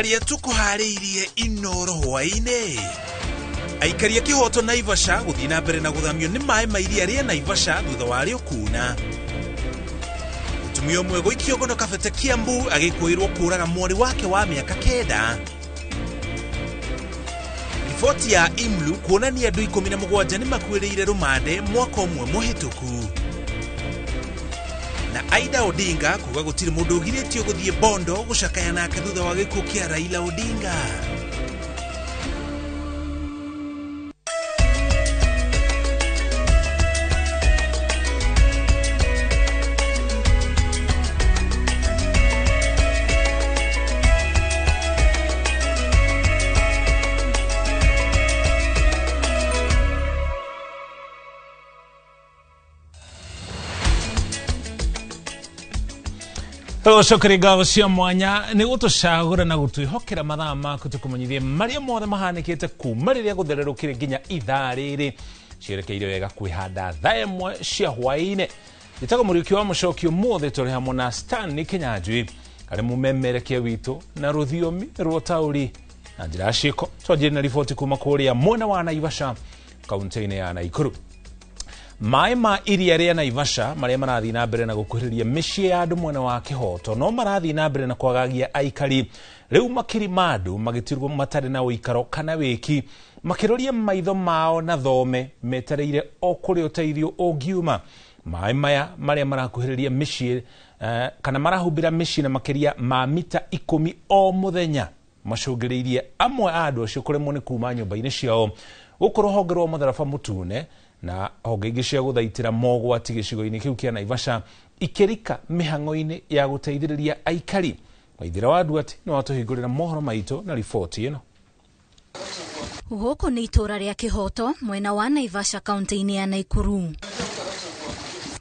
haria tukuhariirie inoro hwaine aikaria kihoto Naivasha guthii na mbere na guthamio ni mai mairia ria Naivasha thutha wario kuna mutumia umwe guikio gono kabete Kiambu agikuirwo kuraga mwari wake wa miaka 9. Ripoti ya Imlu kuonania andu 17 ni makuireire rumande mwaka umwe muhituku. Na Aida Odinga kuga gutiri mundu ugiritio guthie Bondo gucakaya nake thutha wa gikuo kia Raila Odinga. Shukri gago cia mwanya ni gutucagura na gutwihokera mathaa maku tukumanyithie maria mothe mahanikite kuma riria guthererukire nginya ithaa riri cierekeire wega kwihanda thaa imwe cia hwaine. Gitago Muriuki wa Mucokio mothe turi hamwe na Stanley Kinyanjui ari mumemerekia witu na ruthiomi rwa tauri na njira ciiko twanjire na riboti kuma kuria mwena wa Naivasha kaunti-ini ya Naikuru. Mai ma iria ria Naivasha maria marathi na mbere na gukuhiriria micii ya andu mwena wa kihoto no marathi na mbere na kwagagia aikari riu makiri mandu magitirwo matari na uikaro kana wiki makiroria maitho mao na thome metereire okuri uteithio ungiuma. Mai maya maria marakuhiriria micii kana marahumbira micii na makiria ma mita 10 o muthenya macungiriirie amwe andu acio kuremwo ni kuma nyumba-ini ciao gukorwo hongerwo mutharaba mutune na honge ingi cia guthaitira mogwati gicigo-ini kiu kia Naivasha ikirika mihango-ini ya guteithiriria aikari. Waithira wa Duati no watuhingurira mohoro maitu na ripoti ino. Guku ni itura ria Kihoto mwena wa Naivasha kaunti-ini ya Naikuru.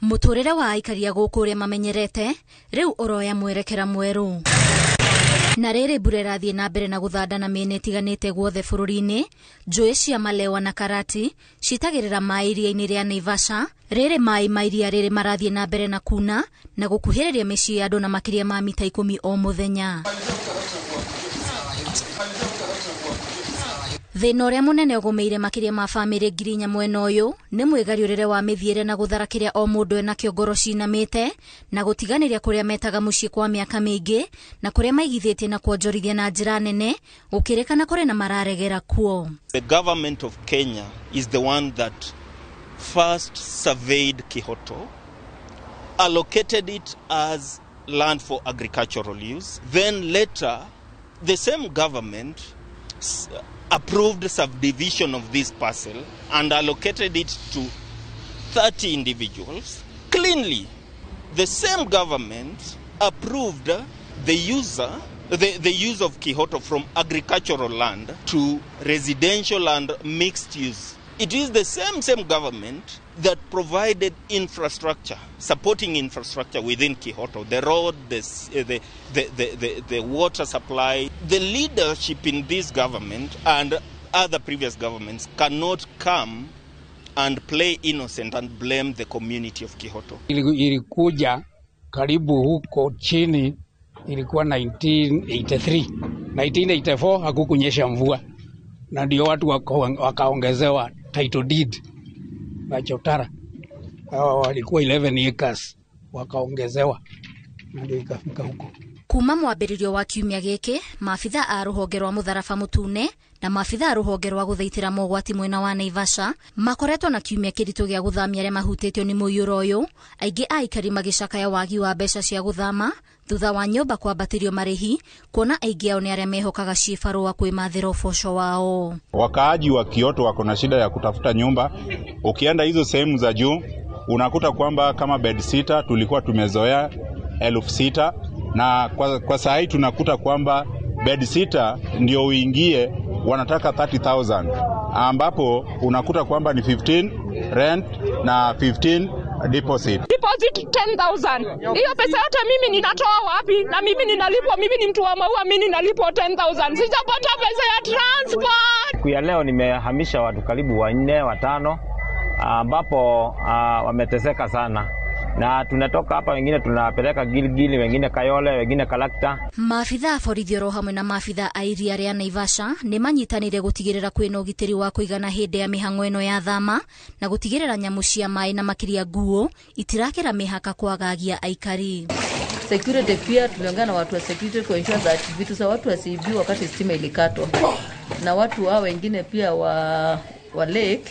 Muturire wa aikari guku ria mamenyerete riu uroya mwerekera mweru. Na riri mbura irathie na mbere na guthandana miena itiganite guothe bururi-ini. Njui cia Malewa na Karati citagirira mai iria-ini ria Naivasha. Riri mai ma iria riri marathie na mbere na kuna na gukuhiriria micii ya andu na makiria ma mita 10 o muthenya. Thina uria munene ugumeire makiria ma family ngirinya mwena uyu ni mwigariurire wa mithiire na gutharakiria o mundu ena kiongoro cinamite na gutiganiria kuria metaga mucii kwa miaka mingi na kuria maigithitie na kuonjorithia na njira nene ukirikana kuri na mararegera kuo. The government of Kenya is the one that first surveyed Kihoto, allocated it as land for agricultural use. Then later the same government approved subdivision of this parcel and allocated it to 30 individuals. Cleanly, the same government approved the use of Kihoto from agricultural land to residential and mixed use. It is the same government that provided infrastructure, supporting infrastructure within Kihoto, the road, the water supply. The leadership in this government and other previous governments cannot come and play innocent and blame the community of Kihoto. Ilikuja karibu huko chini ilikuwa 1983. 1984 hakukunyesha mvua na ndio watu wakaongezewa title deed na chotara. Walikuwa 11 acres wakaongezewa na ndio ikafika huko. Kuma mwambiririo wa kiumia giki maafitha a ruhonge rwa mutharaba mutune na maafitha a ruhonge rwa guthaitira mogwati mwena wa Naivasha makoretwo na kiumia kiritu gia guthamia aria mahutitio ni muiyuro uyu. Aingi aikari magicakaya wagi wa mbeca cia guthama thutha wa nyumba kwambatirio marihi kuona aingi ao ni aria mehokaga ciibarua kwimathira uboco wao. Wakaaji wa Kihoto wako na shida ya kutafuta nyumba. Ukienda hizo sehemu za juu unakuta kwamba kama bed sitter tulikuwa tumezoea 6,000 na kwa saa hii tunakuta kwamba bed sitter ndio uingie wanataka 30,000 ambapo unakuta kwamba ni 15 rent na 15 deposit. Deposit 10,000. Hiyo pesa yote mimi ninatoa wapi? Na mimi ninalipwa, mimi ni mtu wa maua, mimi ninalipwa 10,000. Sijapata pesa ya transport. Kwa leo nimehamisha watu karibu 4 5 ambapo wameteseka sana. na tunatoka hapa, wengine tunapeleka Gilgil, wengine Kayole, wengine Kalakta. Maafitha borithi ro hamwe na maafitha a iria ria Naivasha ni manyitanire gutigirira kwina ugitiri wa kuigana hindi ya mihango ino ya thama na gutigirira nyamu cia mai na makiria nguo itirakira mihaka kwagagia aikari. Security pia tuliongea na watu wa security ku ensure that vitu za watu wasiibiwe wakati stima ilikatwa, na watu hao wengine pia wa lake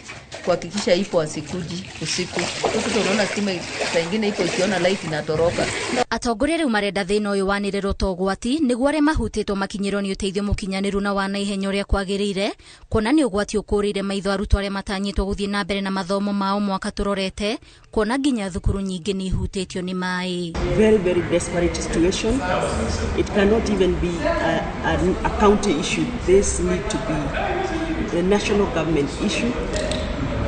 kuhakikisha ipo asikuji usiku. Sasa unaona stima saa nyingine ipo ikiona light inatoroka. Atongoria riu marenda thina uyu waniriro togwati niguo ari mahutitwo makinyirwo ni uteithio mukinyaniru na wana ihenya uria kwagirire, kuona ni ugwati ukurire maitho arutwo aria matanyitwo guthie na mbere na mathomo mao mwaka turorete, kuona nginya thukuru nyingi ni ihutitio ni mai. Very, very desperate situation. It cannot even be a county issue. This need to be the national government issue.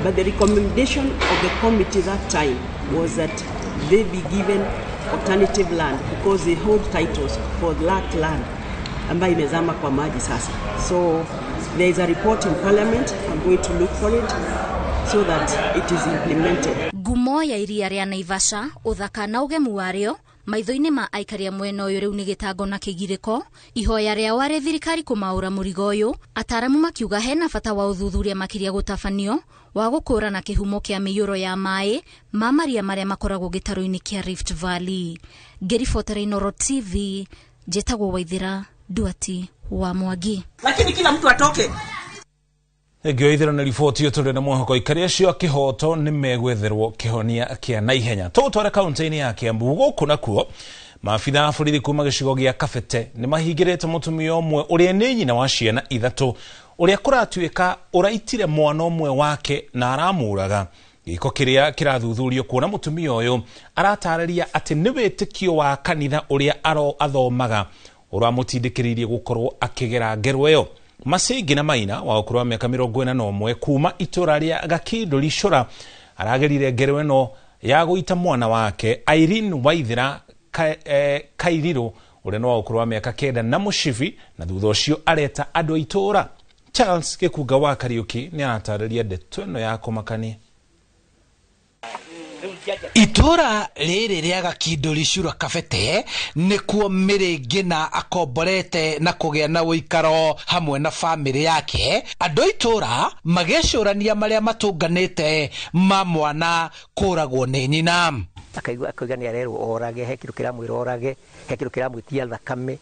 But the recommendation of the committee that time was that they be given alternative land because they hold titles for that land ambayo imezama kwa maji sasa. So there is a report in parliament. I'm going to look for it so that it is implemented. Gumo ya iria ria Naivasha uthaka na ugemu wario maitho-ini ma aikaria mwena uyu riu ni gitango na kigiriko. Ihoya ria wari thirikari kumaura murigo uyu, ataramu makiuga hena bata wa uthuthuria makiria gutafanio wa gukura na kihumo kia miyuro ya mai ma maria maria makoragwo gitaro-ini kia Rift Valley. Gerifotera Inoro TV, Jetagwo Waithira, Duati wa Mwangi. Lakini kila mtu atoke. Ngioithira na riboti yoture na mwahoko ikaria cio kihoto ni megwetherwo kihonia kia naihenya. Tutware kaunti-ini ya Kiambu guku nakuo maafitha a borithi kuma gicigo gia Kabete ni mahingirite mutumia umwe uria ni nyina wa ciana ithatu uria kuratuika uraitire mwana umwe wake na aramuraga. Giko kiria kirathuthurio kuona mutumia uyu aratariria ati ni witikio wa kanitha uria athomaga uramutindikiririe gukorwo akigera ngero iyo. Masingi na Maina wa ukuru wa miaka 41 kuma itura ria Gakinduli Shura aragerire ngero ino ya guita mwana wake Irene Waithira Kairiro uria no wa ukuru wa miaka 9 na mushivi, na thutha ucio areta andu itura. Charles Gikuga wa Kariuki ni aratariria ndeto ino ya kumakania. Itura riri ria Gakinduli Shura Kabete nikuo Mirengina akomborete na kugia na uikaro hamwe na family yake. Andu itura magecurania maria matunganite ma mwana kuragwo ni nyina. Akaigua ni arerwo orage, he kindu kiramwira orage, he kindu kiramwitia thakame.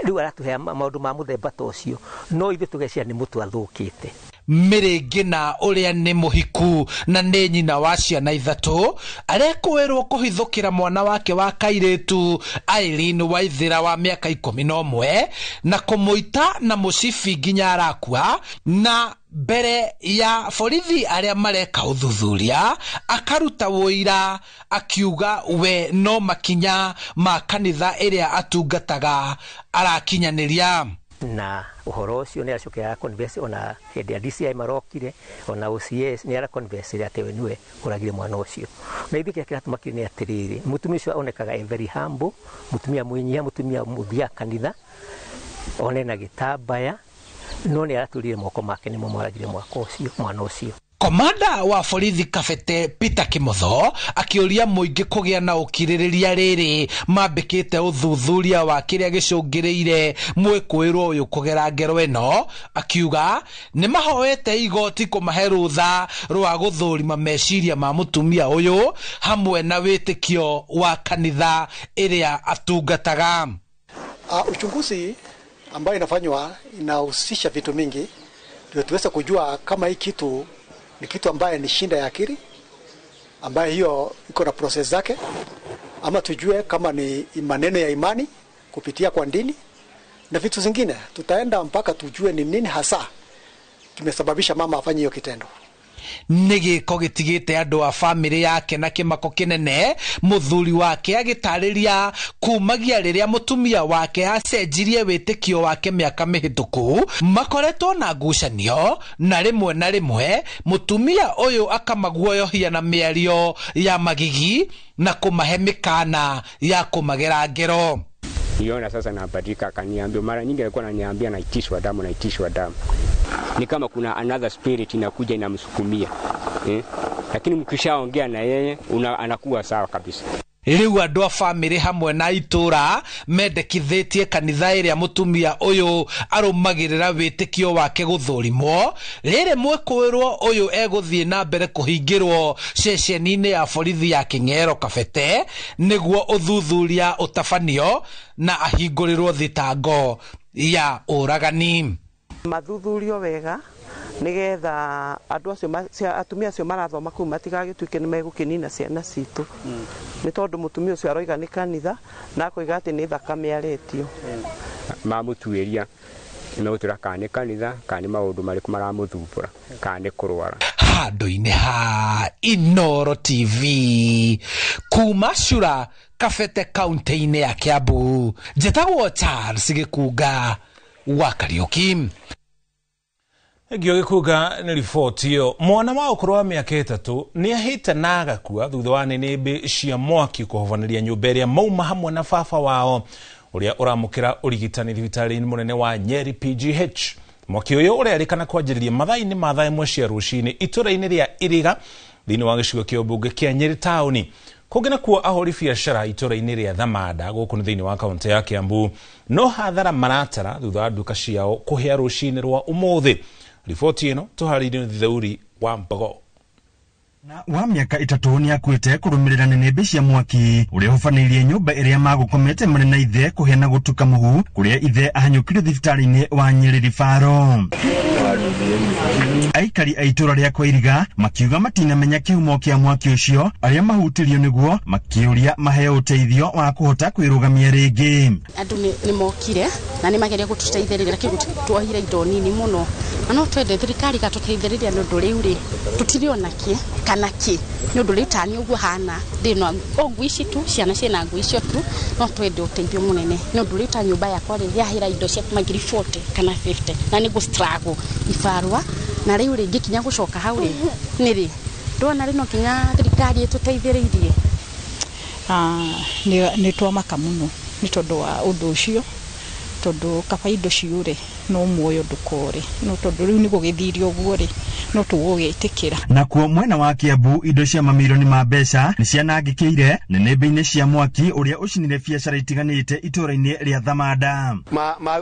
Riu aratuhe maundu ma muthemba ta ucio, no ithu tugecia ni mutu athukite. Mirengina uria ni muhiku na ni nyina wa ciana ithatu arekwirwo kuhithukira mwana wake wa kairitu Irene Waithira wa miaka 11 na kumuita na musifi nginya arakua, na mbere ya borithi aria mareka uthuthuria akaruta woira akiuga we no makinya ma kanitha iria atungataga arakinyaniria. Na uhoro ucio ni acokera converse ona hindi ya DCI marokire ona OCS ni ara converse ati we niwe uragire mwana ucio. Na ithike kiratumakire ni atiriri mutumia ucio onekaga very humble, mutumia mwinyia, mutumia muthia kanitha, onena gitambaya, no ni araturire moko make ni mwaragire mwana ucio. Komanda wa borithi Kabete Peter Kimotho akiuria muingi kugia na ukiririria riri mambikite uthuthuria wa kiria gicungiriire mwikwirwo uyu kugera ngero ino, akiuga ni mahoete igoti kumahe rutha rwa guthurima meciria ma mutumia uyu hamwe na witikio wa kanitha iria atungataga. Uchunguzi ambayo inafanywa inahusisha vitu mingi ndio tuweze kujua kama hii kitu ni kitu ambaye ni shinda ya akili ambaye hiyo iko na process zake, ama tujue kama ni maneno ya imani kupitia kwa dini na vitu zingine. Tutaenda mpaka tujue ni nini hasa kimesababisha mama afanye hiyo kitendo. Nigiko gitigite andu a family yake na kimako kinene, muthuri wake agitariria kumagia riria mutumia wake acenjirie witikio wake miaka mihituku makoretwo na ngucanio, na rimwe mutumia uyu akamaguoyohia na miario ya magigi na kumahe mikana ya kumagera ngero. Niona sasa nabadilika, akaniambia mara nyingi alikuwa ananiambia naitishwa damu. Ni kama kuna another spirit inakuja inamsukumia. Lakini mkishaongea na yeye anakuwa sawa kabisa. Riu andu a family hamwe na itura mendekithitie kanitha iria mutumia uyu arumagirira witikio wake guthurimwo. Riri mwekwirwo uyu eguthie na mbere kuhingirwo ceceni-ini ya borithi ya King'ero Kabete niguo uthuthuria utabanio na ahingũrĩrwo thitango ya uragani. Mathuthurio wega nigetha andu acio atumia acio marathoma kuu matigagituike ni megukinina ciana citu ni tondu mutumia ucio aroiga ni kanitha na akoiga ati ni thakame aretio mamutuiria no gutura kane kanitha kane maundu mariku maramuthumbura kane kurwara handu-ini ha Inoro TV kuma Cura Kabete kaunti-ini ya Kiambu. Njĩtagwo Charles Gĩkunga wa Kariuki. Egio Gĩkunga nĩ riboti ĩyo. Mwana wa ũkũrũ wa mĩaka 3 nĩ ahĩte na agakua thutha wa nĩnĩmbĩ cia mwaki kũhobanĩria nyũmba ĩrĩa mauma hamwe na baba wao ũrĩa ũramũkĩra ũrigitani thibitarĩ-inĩ mũnene wa Nyeri PGH. Mwaki ũyũ ũrerĩkana kwanjĩrĩria mathaa-inĩ ma thaa ĩmwe cia rũcinĩ itũra-inĩ rĩa Iriga thĩinĩ wa gĩcigo kĩa ũmbunge kĩa Nyeri taũni. Kũngĩ nakuo ahũri biacara itũra-inĩ rĩa Thamanda gũkũ nĩ thĩinĩ wa kaunti ya Kiambu no hathara maratara thutha wa nduka ciao kũhĩa rũcinĩ rwa ũmũthĩ. Riboti ĩno tũharĩirie nĩ Thauri wa Mbogo. Na wa miaka 3 ni akuite kurumirira nĩnĩmbĩ cia mwaki uria ũfanĩirie nyũmba ĩrĩa magũkomete marĩ na ithe kũhĩa na gũtuka mũhu kũrĩa ithe ahanyũkirio thibitarĩ-inĩ wa Nyeri Rifaro. Aikari a itũra rĩa kwa Iriga makiuga matinamenya kĩhumo kĩa mwaki ũcio, arĩa mahutirio nĩguo makĩũria maheo ũteithio wa kũhota kwĩrũgamia rĩngĩ. Andũ nĩ mokire na nĩ mageria gũtũteithĩrĩria lakini twohire indo nini mũno. No twende thirikari gatũteithĩrĩria nĩ ũndũ rĩu rĩ tũtiriona kĩ kana kĩ nĩ ũndũ rĩu tani ũguo hana ndĩno ngui ici tu ciana ciĩna ngui icio tu no twende ũteithio mũnene nĩ ũndũ rĩu ta nyũmba yakwa rĩ yahĩra indo cia kuma ngiri 40 kana 50 na nĩ struggle ibarua na rĩu rĩ nginya gũcoka hau rĩ nĩ rĩ ndona rĩ no kinya thirikari ĩtũteithĩrĩrie nĩ twamaka mũno nĩ tondũ wa ũndũ ũcio tondu kaba indo ciure no muoyo ndukore no tondu riu ni gugithirio guo ri no tugugĩtĩkĩra. Nakuo mwena wa Kiambu indo cia mamirioni ma mbeca ni cianangĩkĩire nĩnĩmbĩ-inĩ cia mwaki uria ucinire biacara itiganĩte itũra-inĩ rĩa Thamanda.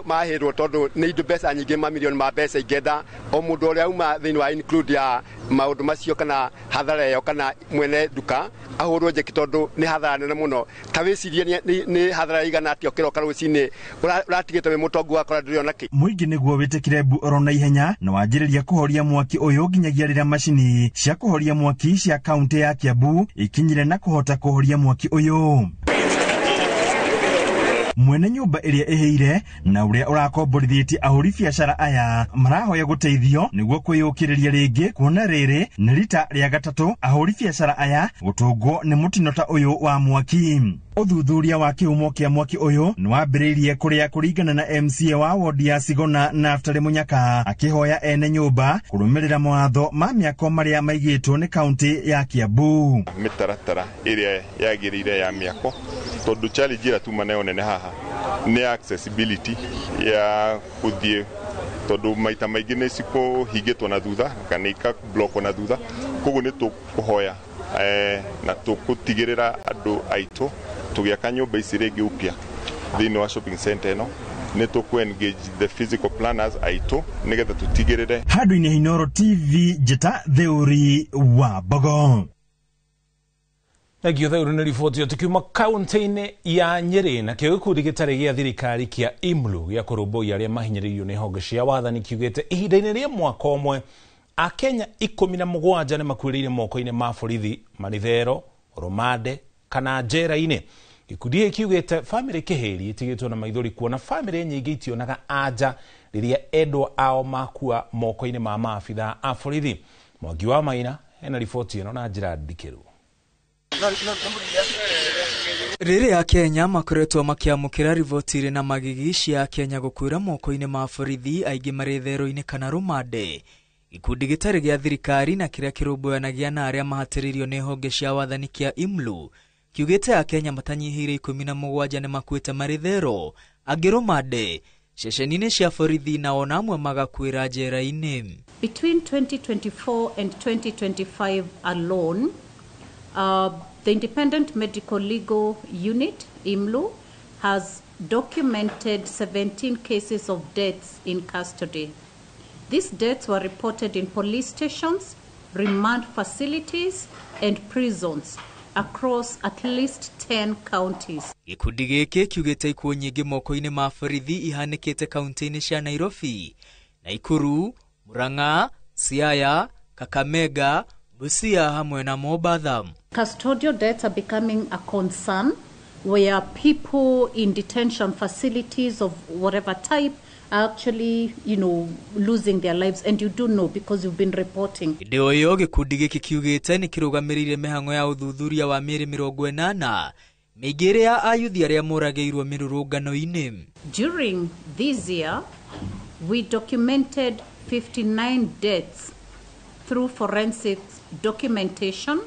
Mahĩrwo tondu nĩ indo mbeca nyingĩ mamirioni ma mbeca ingĩenda o mũndũ ũrĩa uma thĩinĩ wa include ya maũndũ macio kana hathara ĩyo kana mwene duka ahũrwo njeki tondu nĩ hathara nene mũno. Ta wĩcirie nĩ hathara igana atĩa ũkĩroka rũcinĩ ũratigĩte wĩ mũtongu wakora ndũrĩona kĩ. Mũingĩ nĩguo wĩtĩkire mbu oro na ihenya na wanjĩrĩria kũhoria mwaki ũyũ nginyagia rĩrĩa macini cia kũhoria mwaki cia kaunti ya Kiambu ikinyire na kũhota kũhoria mwaki ũyũ. Mwene nyũmba ĩrĩa ĩhĩire na ũrĩa ũrakomborithĩtie ahũri biacara aya marahoya gũteithio nĩguo kwĩyũkĩrĩria rĩngĩ kuona rĩrĩ nĩ rita rĩa gatatũ ahũri biacara aya gũtũngwo nĩ mũtino ta ũyũ wa mwaki. Ũthuthuria wa kĩhumo kĩa mwaki ũyũ nĩ wambĩrĩirie kũrĩa kũringana na MCA wa wodi ya Sigona Naftali Munyaka akĩhoya ene nyũmba kũrũmĩrĩra mawatho ma mĩako marĩa maigĩtwo nĩ kaunti ya Kiambu. Mĩtaratara ĩrĩa yagĩrĩire ya mĩako tondu challenge ĩrĩa tuma nayo nene haha nĩ accessibility ya gũthiĩ tondu maita maingĩ nĩ cikũhingĩtwo na thutha kana ikablockwo na thutha, koguo nĩ tũkũhoya na tũkũtigĩrĩra andũ aitũ tũgĩaka nyũmba ici rĩngĩ upya thĩinĩ wa shopping center ĩno nĩ tũkũ-engage the physical planners aitũ nĩgetha tũtigĩrĩre. Handũ-inĩ Inoro TV njĩta Thauri wa Mbogo. Egio Thauri nĩ riboti ĩyo tukiuma kaunti-inĩ ya Nyeri na kĩo gĩkundi gĩtarĩ gĩa thirikari kĩa IMLU gĩa kũrũmbũiya arĩa mahinyĩrĩirio nĩ honge cia wathani kiugĩte ihinda-inĩ rĩa mwaka ũmwe Akenya 17 nĩ makuĩrĩire moko-inĩ ma borithi Marithero, Romade kana njera-inĩ. Gĩkundi gĩkĩ kiugĩte famĩlĩ kĩhĩri ĩtigĩtwo na maithori kuona famĩlĩ nyingĩ itionaga anja rĩrĩa endwa ao makua moko-inĩ ma maabitha a borithi. Mwangi wa Maina ena riboti ĩno na njĩra ndikĩru. Rĩrĩa Kenya makoretwo makiamũkĩra riboti irĩ na magigi cia Kenya gũkuĩra moko-inĩ ma borithi aingĩ marĩ thero-inĩ kana Romade. Gĩkundi gĩtarĩ gĩa thirikari na kĩrĩa kĩrũmbũyanagia na arĩa mahatĩrĩirio nĩ honge cia wathani kĩa IMLU kiugite Akenya matanyihire 17 ni makwite marithero agirumade ceceni-ini cia borithi na ona amwe magakwira njera-ini. Between 2024 and 2025 alone, the Independent Medical Legal Unit, IMLU, has documented 17 cases of deaths in custody. These deaths were reported in police stations, remand facilities, and prisons across at least 10 counties. Gikundi giki kiugite ikuo nyingi moko-ini ma borithi ihanikite kaunti-ini cia Nairobi, Nakuru, Murang'a, Siaya, Kakamega, Busia hamwe na Mombasa. Custodial deaths are becoming a concern where people in detention facilities of whatever type are actually, losing their lives, and you do know because you've been reporting. Ndio yo gikundi giki kiugite ni kirugamirire mihango ya uthuthuria wa mieri 80 migire ya ayuthi aria morageirwo mirurungano-ini. During this year, we documented 59 deaths through forensic documentation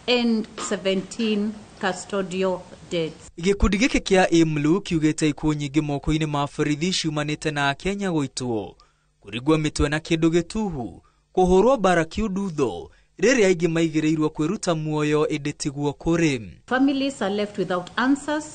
and 17 custodial deaths. Gikundi giki kia IMLU kiugite ikuo nyingi moko-ini ma borithi ciumanite na Kenya gwitu kurigwa mitwe na kindu gituhu kuhurwo bara kiudutho riri aingi maigireirwo kwiruta muoyo iditiguo kuri. Families are left without answers,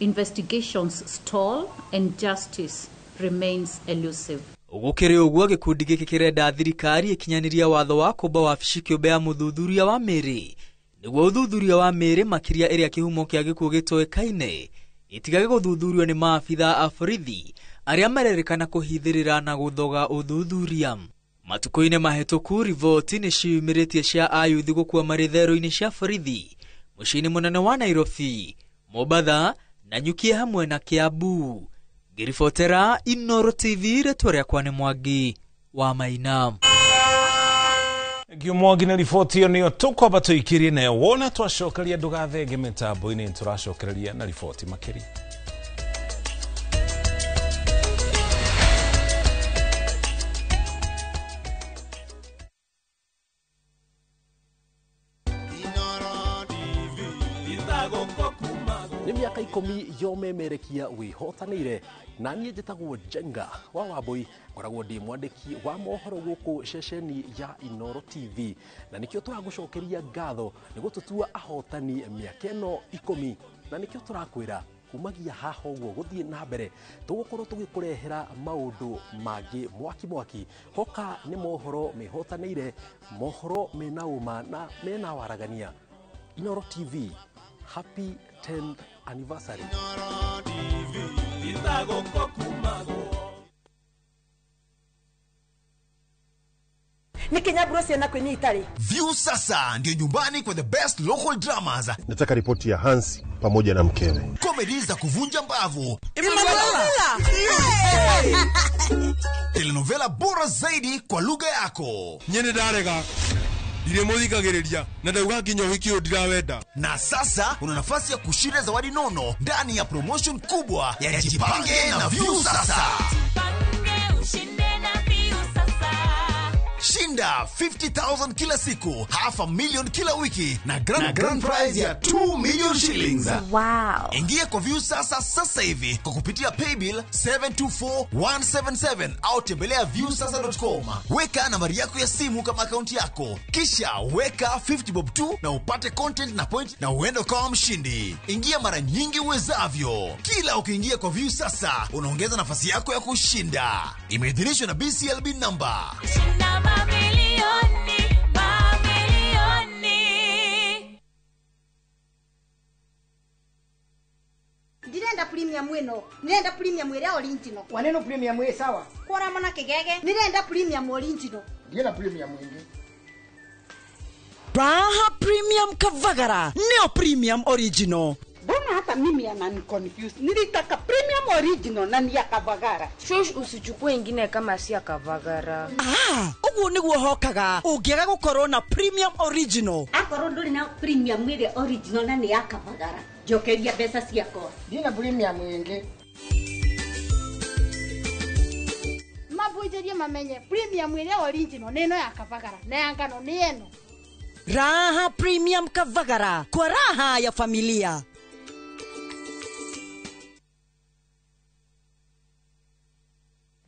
investigations stall, and justice remains elusive. Ugukire uguo gikundi giki kirenda thirikari ikinyaniria watho wa kumba wabici kiumbe ya muthuthuria wa miri niguo uthuthuria wa miri makiria iria kihumo kia gikuo gitoekaine itigage guthuthurio ni maabitha a borithi aria marerikana kuhithirira na guthoga uthuthuria. Matuko-ini mahituku rivoti ni ciumiritie cia ayuthi gukua marithero-ini cia borithi muciini munene wa Nairobi, Mombasa na Nyuki hamwe na Kiambu. Ngiribotera Inooro TV retwa riakwa ni Mwangi wa Maina. Mwangi na riboti iyo niyo tukwamba tuikirie nayo wona twacokeria ndugathenge mitambo-ini turacokereria na riboti makiri. Ni miaka 10 yomemerekia wihotanire na niĩ njĩtagwo Jenga wa Wambui ngoragwo ndi mwandĩki wa mohoro gũkũ ceceni ya Inooro TV na nikĩo tũragũcokeria ngatho nĩguo tũtua ahotani mĩaka ĩno 10 na nikĩo tũrakwĩra kumagia haha ũguo gũthiĩ na mbere tũgũkorwo tũgĩkũrehera maũndũ mangĩ mwaki hoka nĩ mohoro mehotanĩire mohoro mena uma na mena waragania. Inooro TV, happy 10th anniversary. Ni Kenya Bruce na kwenye Italy. View sasa ndio nyumbani kwa the best local dramas. Nataka ripoti ya Hans pamoja na mkewe. Comedy za kuvunja mbavu. Telenovela bora zaidi kwa lugha yako. Nyene darega. Dire muthikagiriria na ndauga nginya hikio ndirawenda. Na sasa una nafasi ya kushinda zawadi nono ndani ya promotion kubwa ya Jipange na View sasa. Shinda 50,000 kila siku, $500,000 kila wiki na grand prize ya 2 million shillings. Wow. Ingia kwa View sasa hivi kwa kupitia paybill 724177 au tembelea viewsasa.com. Weka nambari yako ya simu kama akaunti yako, kisha weka 50 bob tu na upate content na point na uende kama mshindi. Ingia mara nyingi uwezavyo. Kila ukiingia kwa View sasa unaongeza nafasi yako ya kushinda. Imeidhinishwa na BCLB number. Ndirenda premium wino, nirenda premium ire original. Waneno premium we sawa. Kwara mana kigege, nirenda premium original. Ndirenda premium wingi. Raha Premium Kavagara, neo premium original. Mbona hata mimi anani confuse? Nilitaka premium original na ni ya Kavagara. Shosh usichukue ingine kama si ya Kavagara. Uguo niguo hokaga. Ungiaga gukorwo na premium original. Akorwo nduri na premium ire original na ni ya Kavagara. Jokeria pesa ciako. Ndina premium wingi. Mabuitherie mamenye premium ire original neno ya Kavagara na ya ngano ni eno. Raha Premium Kavagara, kwa raha ya familia.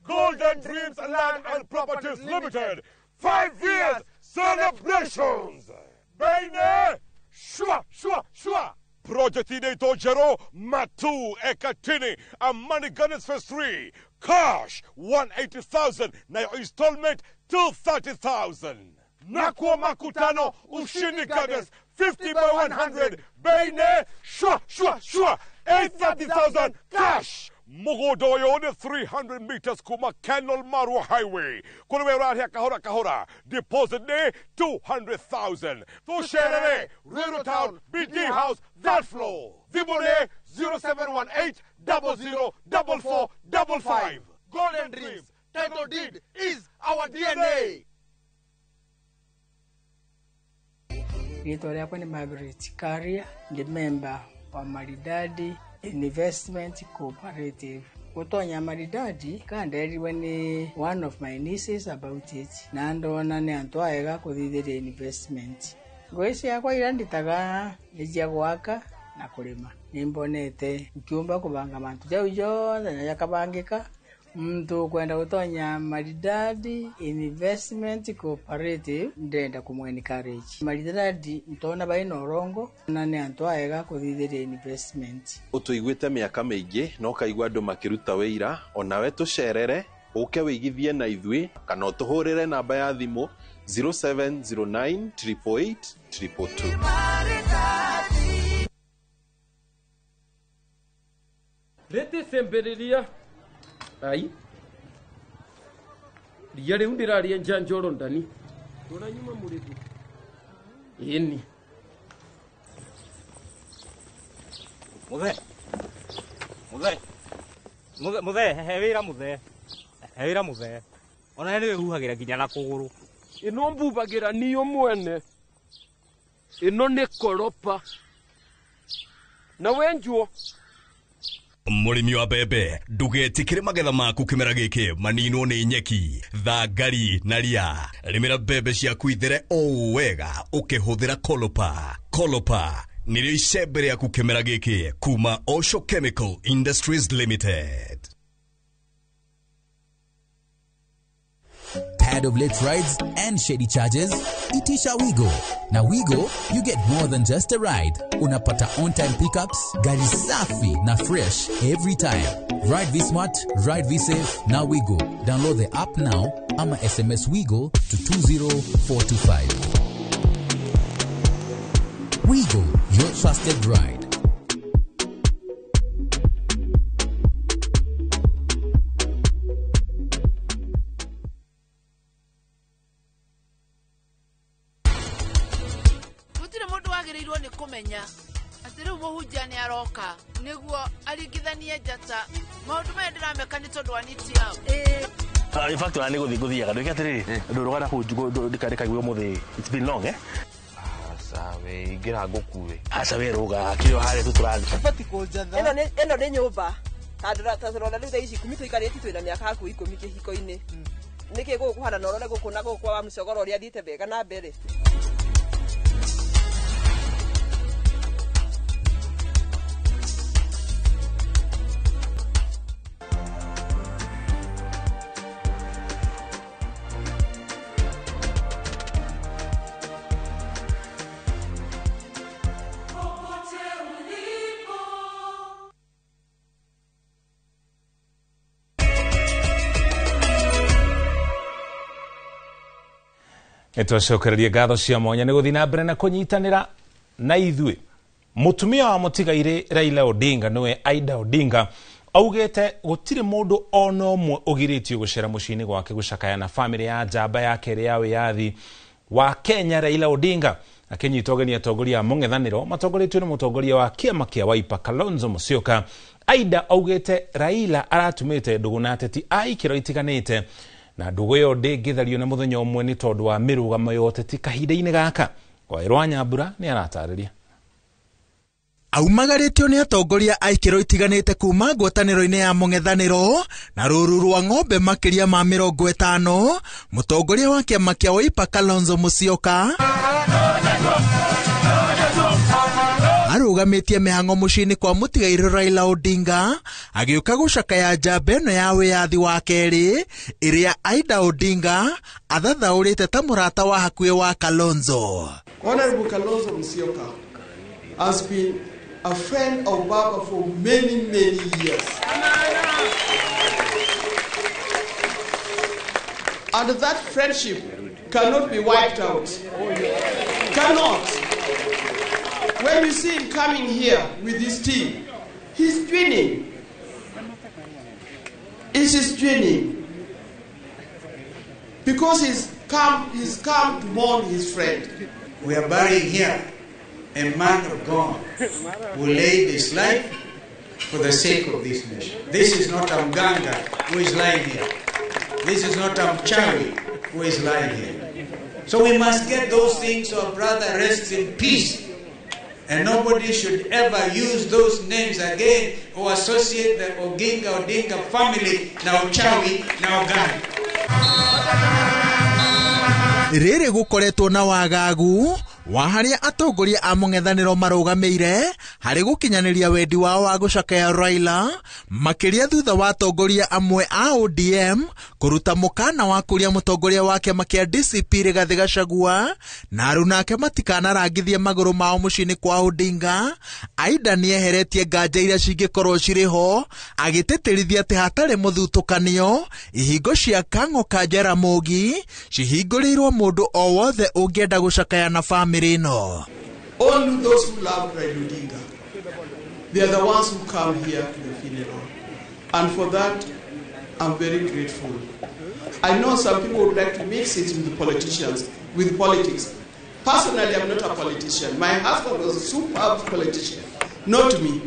Golden Dreams Land and Properties Limited, 5 years celebrations. Baine, shua. Project Inato Jero, Matu, Ekatini, and Money Gunners Phase 3. Cash, 180,000. Now installment, 230,000. Nakwa Makutano, Ushini Gunners, 50 by 100. Baine, shua. 830,000 cash. Mogodoyo on 300 meters Kuma Canal Marwa Highway. Kulwera Kahora. Deposit ne 200,000. To share Railroad Town, BD House, that floor. Vibone 0718 004455. Golden Dreams, title deed is our DNA. Rito yako ni Margaret Karia, the member wa Maridadi Investment Cooperative. Kutonya Maridadi kandeeriwe ni one of my nieces about it. Nandona ne antwaega kuthithira investment. Ngoici yakwa iranditaga ejia gwaka na kulima. Nimbonete ukiumba kubanga mantu jau yothe na yakabangika. Mtu kwenda kutonya Maridadi Investment Cooperative ndenda kumwencourage. Maridadi ntona baina orongo na ne antwaega kuthithira investment. Utuigwite miaka mingi no kaigwa andu makiruta wira onawe tucerere uke wigithie na ithui kana utuhurire namba ya thimu 0709 888 222. Rete semberiria ai yale undiraria njanjoro ndani tuna nyuma murefu yeni muthe hewira muthe ona niwe huhagira nginya na kuguru ino mbubagira niyo mwene ino ni koropa na wenjuo Murimi wa bebe ndugetikire magetha maku kimera giki maninwo ni nyeki thangari na ria rimira bebe ciaku ithere o wega ukihuthira Kolopa nirio icembe riaku kimera giki kuma Osho Chemical Industries Limited. Tired of late rides and shady charges? Itisha Wigo. Na Wigo, you get more than just a ride. Unapata on-time pickups, gari safi na fresh every time. Ride V-Smart, ride V-Safe, na Wigo. Download the app now, ama SMS Wigo to 20425. Wigo, your trusted ride. Kumenya atiri muhunjia ni aroka niguo aringithanie njata maundu maya ndirameka ni tondu aniti yao in fact ani guthiguthiaga ndike atiri ndurugana ku ndikaigwe muthi it's been long sawe ingira ngukuwe sawe ruga kio hare tuturani fati kujatha eno ni nyumba tandura riu thaici kumito ikariti twina miaka haku 10 kihiko-ini niki gukuhana norone gukuna gukwa wa mcogoro ria thiite bega na mbere. Nitwacokereria ngatho cia mwanya ni guthii na mbere na kunyitanira na ithui. Mutumia wa mutigaire Raila Odinga niwe Aida Odinga augete gutire mundu ona umwe ugiritio gucera mucini gwake gucakaya na family ya njamba yake ria ya wiyathi wa Kenya Raila Odinga akinyita ugeni atongoria mung'ethaniro matongoretio ni mutongoria wa kiama kia Wiper Kalonzo Musyoka. Aida augete Raila aratumite ndugu na ateti aikiro itiganite na ndugu yo ndingithario na muthenya umwe ni tondu wa mirugamo yote ti kahinda-ini gaka. Wairwa Nyambura ni aratariria. Aumagaritio ni atongoria aikiro itiganite kuma ngwataniro-ini ya mung'ethaniro na ruru rwa ng'ombe makiria ma 50 mutongoria wa kiama kia Wiper Kalonzo Musyoka Arugamitie mihango mucini kwa mutigairĩ Raila Odinga agĩũka gũcakaya njamba ĩno ya wĩyathi wa kerĩ ĩrĩa Aida Odinga athathaũrĩte ta mũrata wa hakuhĩ wa Kalonzo. Honorable Kalonzo Musyoka has been a friend of Baba for many years. And that friendship cannot be wiped out. Cannot. When you see him coming here with his team, he's twinning. It is twinning. Because he's come to mourn his friend. We are burying here a man of God who laid his life for the sake of this nation. This is not Mganga who is lying here. This is not Mchawi who is lying here. So we must get those things so our brother rests in peace. And nobody should ever use those names again or associate the Oginga Odinga family na Uchawi na Uganda. Rĩrĩ gũkoretwo na wagagu wa harĩa atongoria a mũng'ethanĩro marũgamĩire harĩ gũkinyanĩria wendi wao wa gũcakaya Raila makĩria thutha wa atongoria amwe a ODM kũruta mũkana wa kũria mũtongoria wa kĩama kĩa DCP Rigathĩ Gachagua na rĩu nake matikanarangithie magũrũ mao mũciĩ-inĩ kwa Odinga. Aida nĩeheretie nganja iria cingĩkorwo cirĩ ho agĩtĩtĩrithia atĩ hatarĩ mũthutũkanio ihingo cia Kang'o ka Jaramogi cihingũrĩirwo mũndũ o wothe ũngĩenda gũcakaya na family no. Only those who love Raila Odinga, they are the ones who come here to the funeral. And for that, I'm very grateful. I know some people would like to mix it with the politicians, with politics. Personally, I'm not a politician. My husband was a superb politician, not me.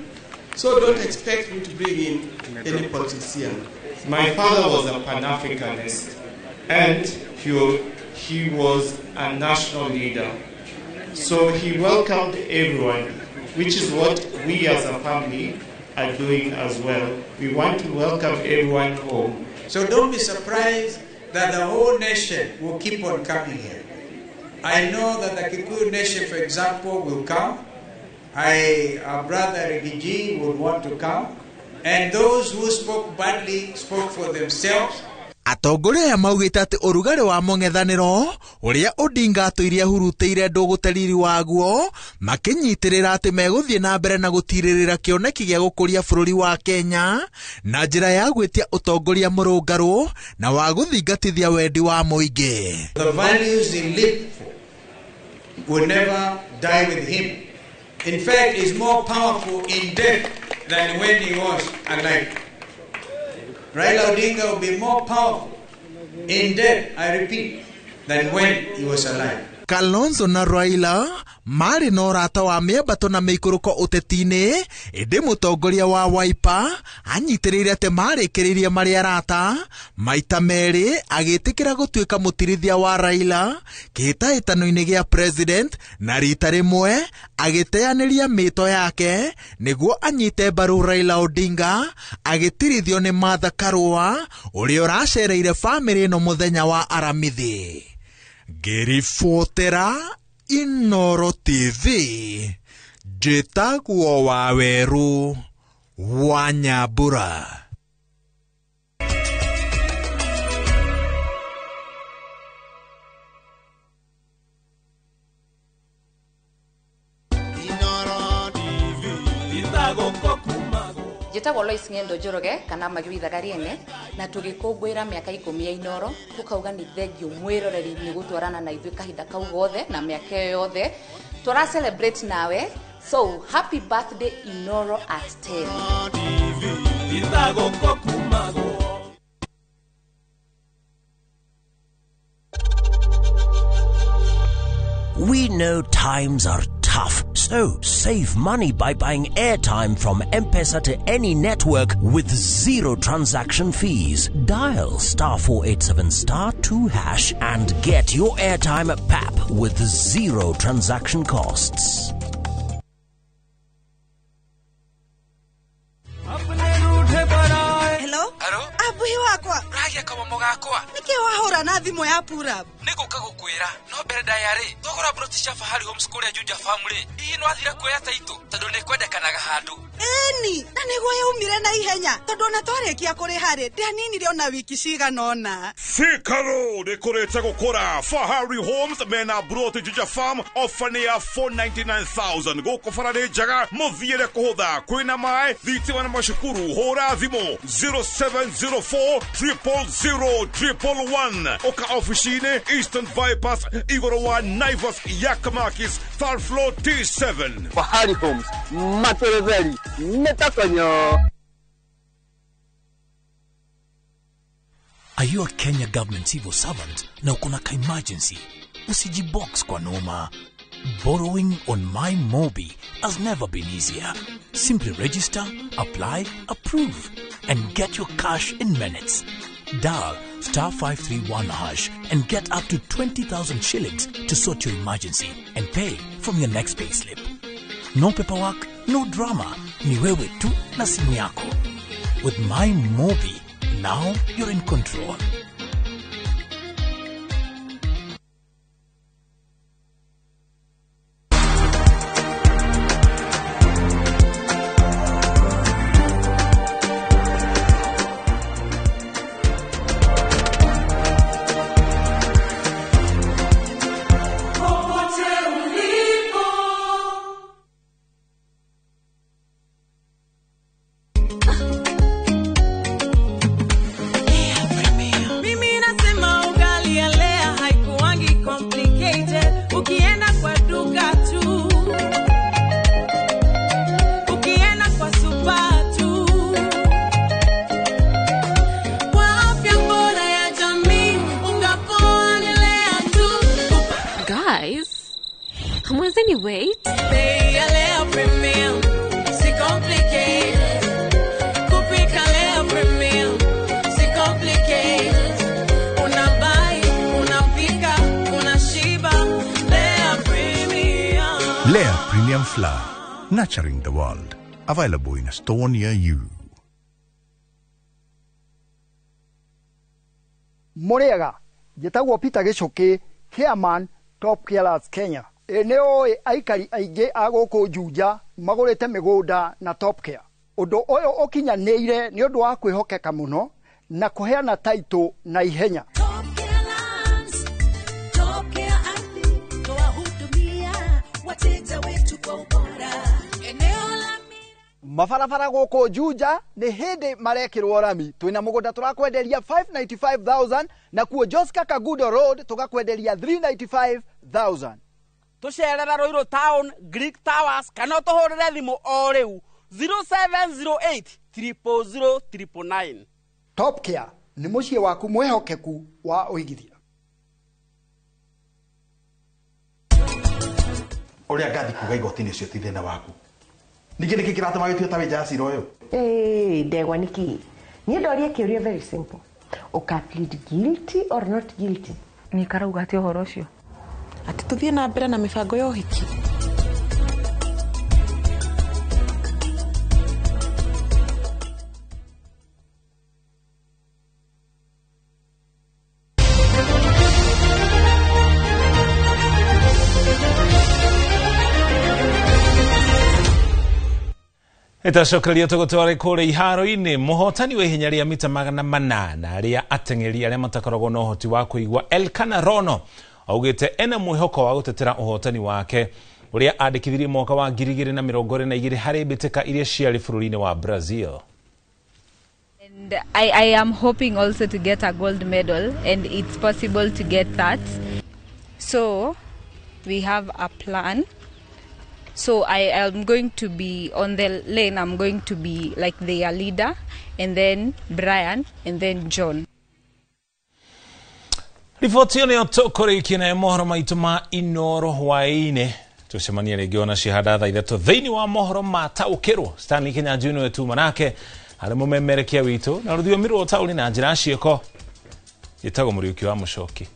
So don't expect me to bring in any politician. My father was a Pan-Africanist, and he was a national leader. So he welcomed everyone, which is what we as a family are doing as well. We want to welcome everyone home. So don't be surprised that the whole nation will keep on coming here. I know that the Kikuyu nation, for example, will come. Our brother Rigiji would want to come. And those who spoke badly spoke for themselves. Atongoria aya maugĩte atĩ ũrugarĩ wa mũng'ethanĩro ũrĩa Odinga atũirie hurutĩire ndũgũteriri waguo makĩnyitĩrĩra atĩ megũthiĩ na mbere na gũtirĩrĩra kĩoneki gĩa gũkũria bũrũri wa Kenya na njĩra ya gwĩtia ũtongoria mũrũngarũ na wa gũthingatithia wendi wa mũingĩ. The values he lived for will never die with him. In fact, he's more powerful in death than when he was alive. Raila Odinga will be more powerful in death, I repeat, than when he was alive. Kalonzo na Raila marĩ na ũrata wa mĩambato na mĩikũrũko ũteti-inĩ ĩndĩ mũtongoria wa Wiper anyitĩrĩire atĩ marĩkĩrĩirie marĩ arata maita merĩ agĩtĩkĩra gũtuĩka mũtirithia wa Raila kĩhĩtahĩtano-inĩ gĩa president na rita rĩmwe agĩteanĩria mĩto yake nĩguo anyite mbaru Raila Odinga agĩtirithio nĩ Martha Karua ũrĩa ũracereire famĩlĩ ĩno mũthenya wa Aramithi. Ngĩribotera Inooro TV njĩtagwo Waweru wa Nyambura. Njĩtagwo Lois Ng'endo Njoroge kana Magui Thagariene na tũgĩkũngũĩra mĩaka 10 ya Inooro tukauga nĩ thengiũ mwĩroreri nĩ gũtwarana na ithuĩ kahinda kau gothe na mĩaka ĩyo yothe tũra celebrate nawe, so happy birthday Inooro at 10. We know times are tough, so save money by buying airtime from M-Pesa to any network with zero transaction fees. Dial *487*2# and get your airtime PAP with zero transaction costs. Hello? Abuhi wakwa. Ragia kama moga gakwa niki wahora na thimo ya pura niguka gukwira no mbere ndayari thogora broti Safari Homes kuria Juja family ino athira kuoya taito tondu ni kwendekanaga handu eni na niguo yaumire na ihenya tondu na twarekia kuri hari ndianinire ona wiki ciganona Sikaro dekorete gukora Fahari Homes mena broti Juja farm ofania 499,000 goko farade jaga muthiire kuhutha kwina mai thitima na mashukuru hora thimo 0704 000 oka officine Eastern Bypass Igoro wa Naivas Yakamakis third floor T7 Fahari Homes Matereveri Metakonyo. Are you a Kenya government civil servant na uko na emergency? Usijibox kwa noma. Borrowing on MyMobi has never been easier. Simply register, apply, approve, and get your cash in minutes. Dial *531# and get up to 20,000 shillings to sort your emergency and pay from your next payslip. No paperwork, no drama. Ni wewe tu na simu yako. With MyMobi, now you're in control. Lea Premium Flour, nurturing the world. Available in a store near you. Muriega, jetagwo Peter Gichuki, Chairman, Top Carers Kenya. Eneo aikari aige agoko Juja, magorete migunda na Top Care. Undu oyo okinyanĩire ni undu wa kwihokeka muno na kuheana taito na ihenya. Mafarafara goko Juja ni hindi marekirwo rami twina mugunda turakwenderia 595,000 na kuo Joska Kagudo Road tugakwenderia 395,000. Tucerera Roiro Town Greek Towers kana tuhurire thimu o riu 0708 000 999. Top Care ni mucie waku mwehokeku wa uigithia. Oria ngathi kuga igoti ni cio ti thina waku. Ningĩ nĩkĩ kĩratũma gĩtue ta wĩnja cira ũyũ? Ndegwa nĩkĩ? Niĩ ndoria kĩũria very simple. Ũka plead guilty or not guilty? Nĩ karauga atĩ ũhoro ũcio. Atĩ tũthiĩ na mbere na mĩbango ya ũhiki. Itacokereria tugutware kure iharo-ini muhotani wa ihenya ria mita 800 ria ateng'eri aria matakoragwo na uhoti wa kuigwa Elkana Rono augite ena mwihoko wa gutetera uhotani wake uria andikithirie mwaka wa 2022 hari bitika iria ciari bururi-ini wa Brazil. And I am hoping also to get a gold medal, and it's possible to get that. So we have a plan. So I am going to be on the lane. I'm going to be like their leader, and then Brian, and then John. Riboti ĩyo tũkũrĩkia na mohoro maitũ ma Inoro hwaĩ-inĩ. Tucemania rĩngĩ ona cihanda thaa ithatũ thĩinĩ wa mohoro mataũkĩrwo. Stanley Kinyanjui nĩwe tuma nake harĩ mũmemerekia witũ na rũthiomi rwa taũni na njĩra ciĩko. Gĩtagwo Mũriũki wa Mũcoki.